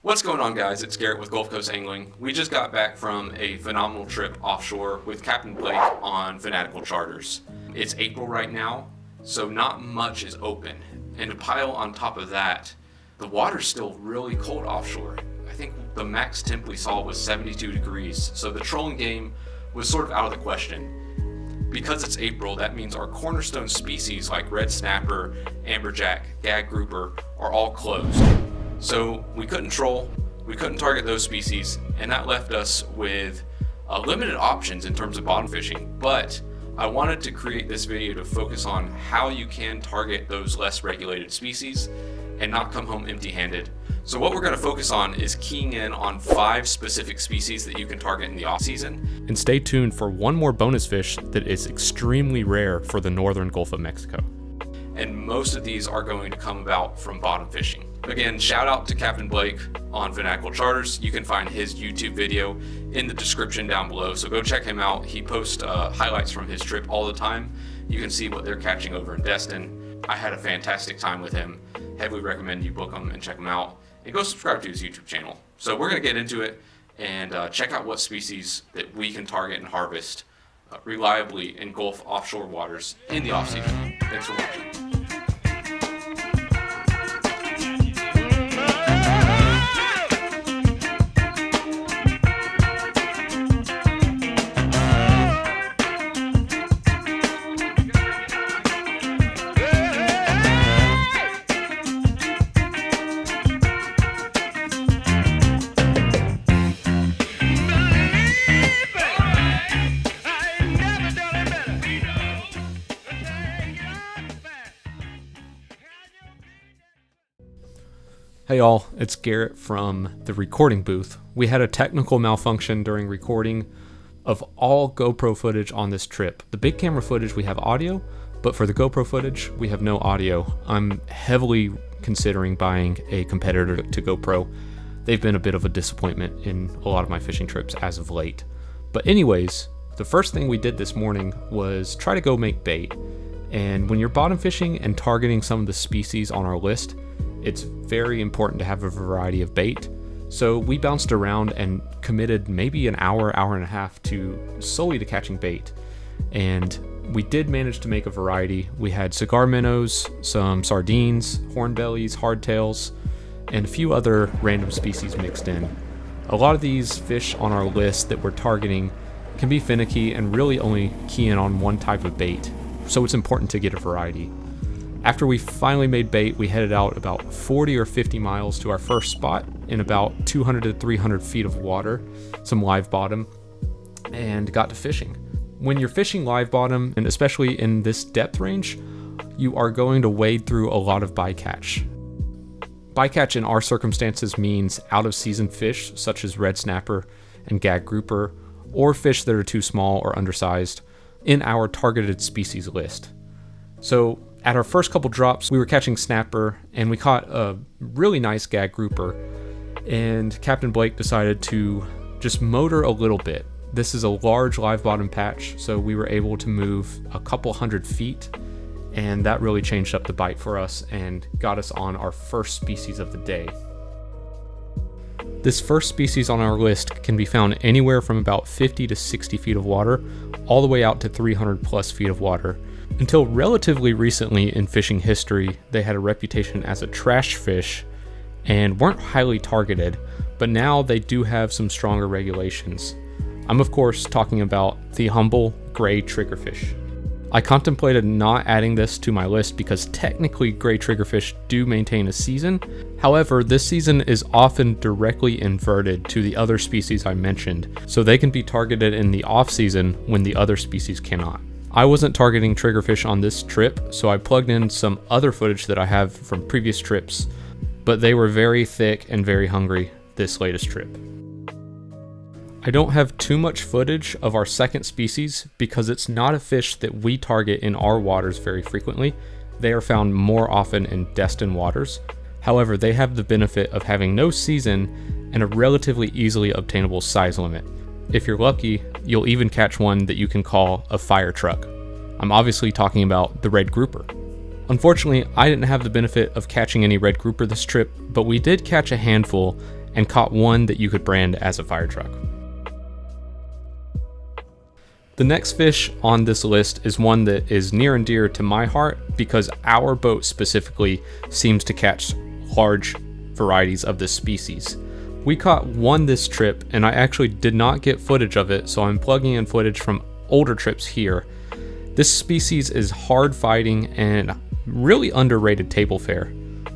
What's going on, guys? It's Garrett with Gulf Coast Angling. We just got back from a phenomenal trip offshore with Captain Blake on Fanatical Charters. It's April right now, so not much is open. And to pile on top of that, the water's still really cold offshore. I think the max temp we saw was 72 degrees, so the trolling game was sort of out of the question. Because it's April, that means our cornerstone species like red snapper, amberjack, gag grouper are all closed. So we couldn't troll, we couldn't target those species, and that left us with limited options in terms of bottom fishing. But I wanted to create this video to focus on how you can target those less regulated species and not come home empty-handed. So what we're going to focus on is keying in on 5 specific species that you can target in the off-season. And stay tuned for one more bonus fish that is extremely rare for the northern Gulf of Mexico. And most of these are going to come about from bottom fishing. Again, shout out to Captain Blake on Fanatical Charters. You can find his YouTube video in the description down below, so go check him out. He posts highlights from his trip all the time. You can see what they're catching over in Destin. I had a fantastic time with him. Heavily recommend you book him and check him out. And go subscribe to his YouTube channel. So we're going to get into it and check out what species that we can target and harvest reliably in Gulf offshore waters in the off-season. Thanks for watching. Hey y'all, it's Garrett from the recording booth. We had a technical malfunction during recording of all GoPro footage on this trip. The big camera footage we have audio, but for the GoPro footage we have no audio. I'm heavily considering buying a competitor to GoPro. They've been a bit of a disappointment in a lot of my fishing trips as of late. But anyways, the first thing we did this morning was try to go make bait. And when you're bottom fishing and targeting some of the species on our list, it's very important to have a variety of bait. So we bounced around and committed maybe an hour and a half to solely to catching bait. And we did manage to make a variety. We had cigar minnows, some sardines, hornbellies, hardtails, and a few other random species mixed in. A lot of these fish on our list that we're targeting can be finicky and really only key in on one type of bait. So it's important to get a variety. After we finally made bait, we headed out about 40 or 50 miles to our first spot in about 200 to 300 feet of water, some live bottom, and got to fishing. When you're fishing live bottom, and especially in this depth range, you are going to wade through a lot of bycatch. Bycatch in our circumstances means out-of-season fish such as red snapper and gag grouper, or fish that are too small or undersized in our targeted species list. So at our first couple drops, we were catching snapper and we caught a really nice gag grouper, and Captain Blake decided to just motor a little bit. This is a large live bottom patch, so we were able to move a couple 100 feet, and that really changed up the bite for us and got us on our first species of the day. This first species on our list can be found anywhere from about 50 to 60 feet of water, all the way out to 300 plus feet of water. Until relatively recently in fishing history, they had a reputation as a trash fish and weren't highly targeted, but now they do have some stronger regulations. I'm of course talking about the humble gray triggerfish. I contemplated not adding this to my list because technically gray triggerfish do maintain a season. However, this season is often directly inverted to the other species I mentioned, so they can be targeted in the off season when the other species cannot. I wasn't targeting triggerfish on this trip, so I plugged in some other footage that I have from previous trips, but they were very thick and very hungry this latest trip. I don't have too much footage of our second species because it's not a fish that we target in our waters very frequently. They are found more often in Destin waters. However, they have the benefit of having no season and a relatively easily obtainable size limit. If you're lucky, you'll even catch one that you can call a fire truck. I'm obviously talking about the red grouper. Unfortunately, I didn't have the benefit of catching any red grouper this trip, but we did catch a handful, and caught one that you could brand as a fire truck. The next fish on this list is one that is near and dear to my heart because our boat specifically seems to catch large varieties of this species. We caught one this trip, and I actually did not get footage of it, so I'm plugging in footage from older trips here. This species is hard fighting and really underrated table fare.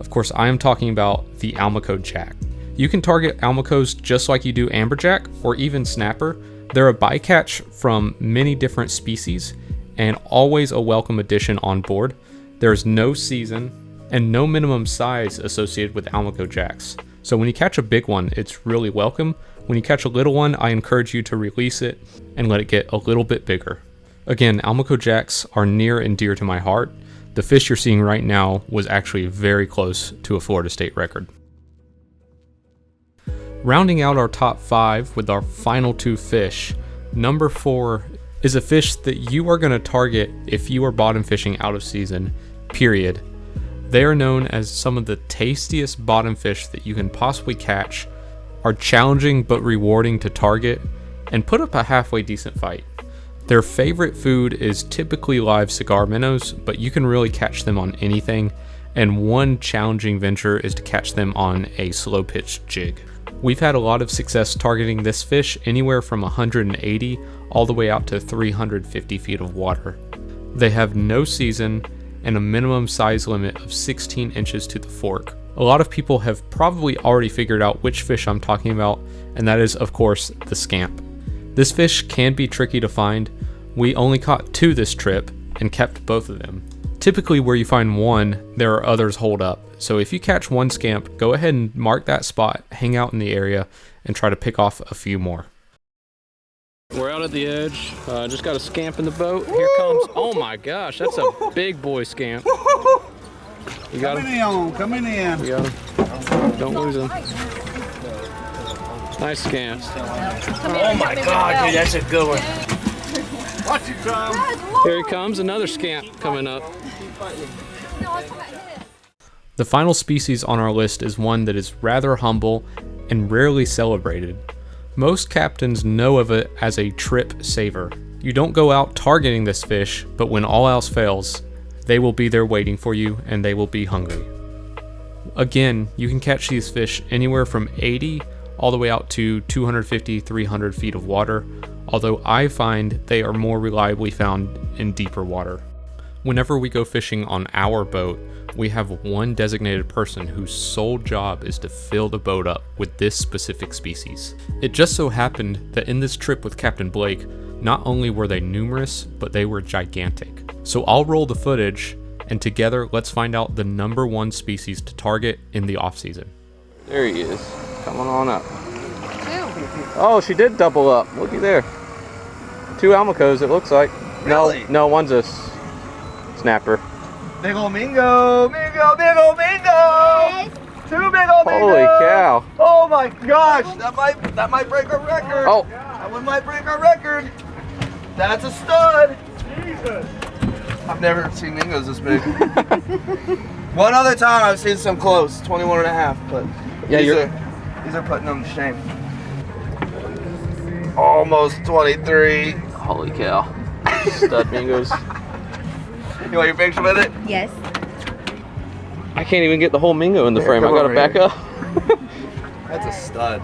Of course, I am talking about the Almaco jack. You can target Almacos just like you do amberjack or even snapper. They're a bycatch from many different species and always a welcome addition on board. There's no season and no minimum size associated with Almaco jacks. So when you catch a big one, it's really welcome. When you catch a little one, I encourage you to release it and let it get a little bit bigger. Again, Almaco jacks are near and dear to my heart. The fish you're seeing right now was actually very close to a Florida state record. Rounding out our top 5 with our final 2 fish, number 4 is a fish that you are going to target if you are bottom fishing out of season, period. They are known as some of the tastiest bottom fish that you can possibly catch, are challenging but rewarding to target, and put up a halfway decent fight. Their favorite food is typically live cigar minnows, but you can really catch them on anything, and one challenging venture is to catch them on a slow pitch jig. We've had a lot of success targeting this fish anywhere from 180 all the way out to 350 feet of water. They have no season and a minimum size limit of 16 inches to the fork. A lot of people have probably already figured out which fish I'm talking about, and that is, of course, the scamp. This fish can be tricky to find. We only caught 2 this trip and kept both of them. Typically where you find one, there are others holed up. So if you catch one scamp, go ahead and mark that spot, hang out in the area, and try to pick off a few more. We're out at the edge. Just got a scamp in the boat. Here comes, oh my gosh, that's a big boy scamp. You got him? Coming in. You got him. Don't lose him. Nice scamps. Oh my God, dude, that's a good one. Watch it, Tom. Here he comes, another scamp coming up. The final species on our list is one that is rather humble and rarely celebrated. Most captains know of it as a trip saver. You don't go out targeting this fish, but when all else fails, they will be there waiting for you and they will be hungry. Again, you can catch these fish anywhere from 80 all the way out to 250, 300 feet of water, although I find they are more reliably found in deeper water. Whenever we go fishing on our boat, we have one designated person whose sole job is to fill the boat up with this specific species. It just so happened that in this trip with Captain Blake, not only were they numerous, but they were gigantic. So I'll roll the footage, and together let's find out the number 1 species to target in the off-season. There he is, coming on up. Oh, she did double up, looky there. 2 Almacos it looks like. Really? No, one's a snapper. Big ol' mingo, mingo, big ol' mingo. 2 big ol' mingo. Holy cow. Oh my gosh, that might break our record. Oh. That one might break our record. That's a stud. Jesus. I've never seen mingos this big. One other time I've seen some close, 21 and a half, but yeah, these are putting them to shame. Almost 23. Holy cow. Stud mingos. You want your picture with it? Yes. I can't even get the whole mingo in the frame. I gotta back up. That's a stud.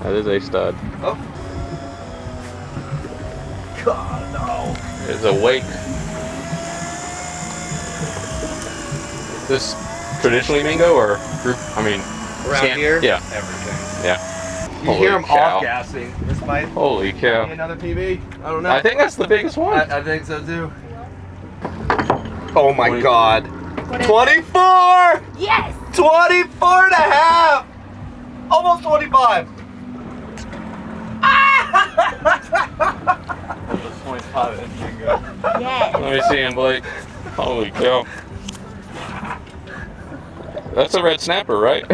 That is a stud. Oh. God, no. It's a wake. This traditionally mingo or group? I mean, Around here? Yeah. Everything. Yeah. You hear them off gassing. This might Holy be cow. another PB. I don't know. I think that's the biggest one. I think so too. Oh my 20. God. 24! Yes! 24 and a half! Almost 25. Yes. Let me see him, Blake. Holy cow. That's a red snapper, right?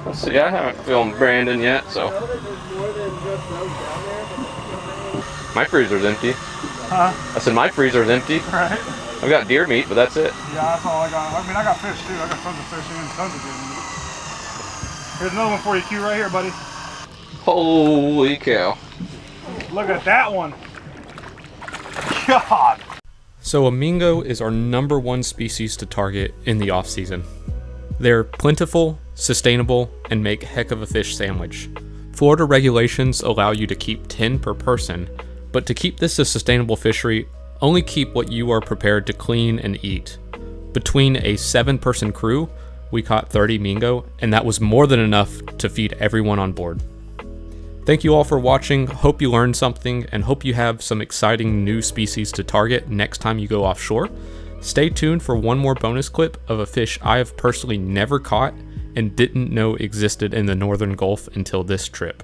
Let's see, I haven't filmed Brandon yet, so. My freezer's empty. Huh? I said my freezer's empty. Right. I've got deer meat, but that's it. Yeah, that's all I got. I mean, I got fish too. I got tons of fish and tons of deer meat. Here's another one for you, Q, right here, buddy. Holy cow. Look at that one. God. So a mingo is our #1 species to target in the off-season. They're plentiful, sustainable, and make heck of a fish sandwich. Florida regulations allow you to keep 10 per person, but to keep this a sustainable fishery, only keep what you are prepared to clean and eat. Between a 7-person crew, we caught 30 mingo, and that was more than enough to feed everyone on board. Thank you all for watching, hope you learned something, and hope you have some exciting new species to target next time you go offshore. Stay tuned for one more bonus clip of a fish I have personally never caught and didn't know existed in the Northern Gulf until this trip.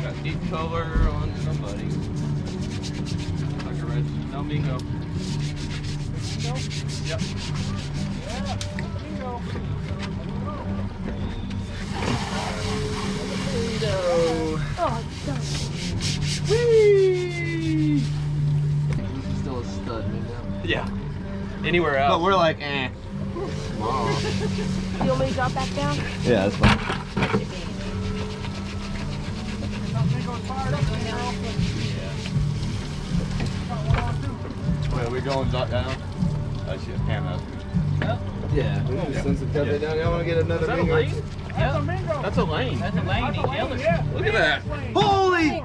Got deep color on somebody. Like a red, no mingo. Yep. Yeah, bingo. Oh, God. Whee! Still a stud, mingo. Yeah. Anywhere else. But we're like, eh. Small. You want me to drop back down? Yeah, that's fine. Wait, are we going drop down? I see a hand up. Yeah, we can send some cut down. Y'all want to get another mingo? That's a mingo. That's a lane. That's a lane. Yeah. Look at that. Holy!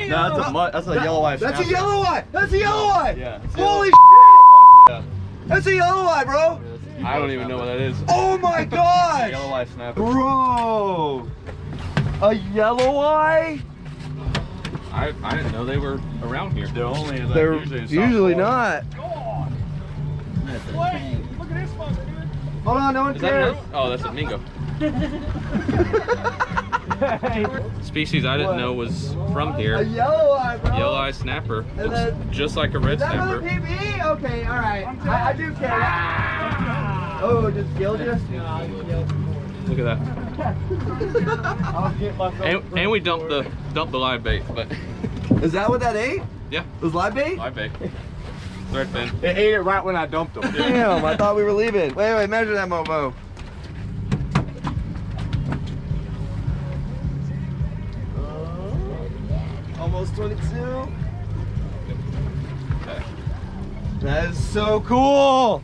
No, that's a yellow eye. That's a yellow eye! That's a yellow eye! Yeah. Holy shit! Yeah. That's a yellow eye, bro! I don't even know what that is. Oh my gosh! Yellow eye snapper. Bro! A yellow eye? I didn't know they were around here. They're only like They're usually in not. God. Wait, look at this fucker, dude. Hold on, no one Is that cares. Oh, that's a mingo. Hey. Species I didn't know was from A here. yellow eye, bro. Yellow eye snapper. And Looks then- just like a red Is that another snapper. PB? Okay, alright. I do care. Oh, just killed you? Look at that. I'll get myself. And we dumped the live bait, but Is that what that ate? yeah, Was live bait? live bait. Thread fin. It ate it right when I dumped them. Damn, I thought we were leaving. Wait, measure that momo. Almost 22. That is so cool.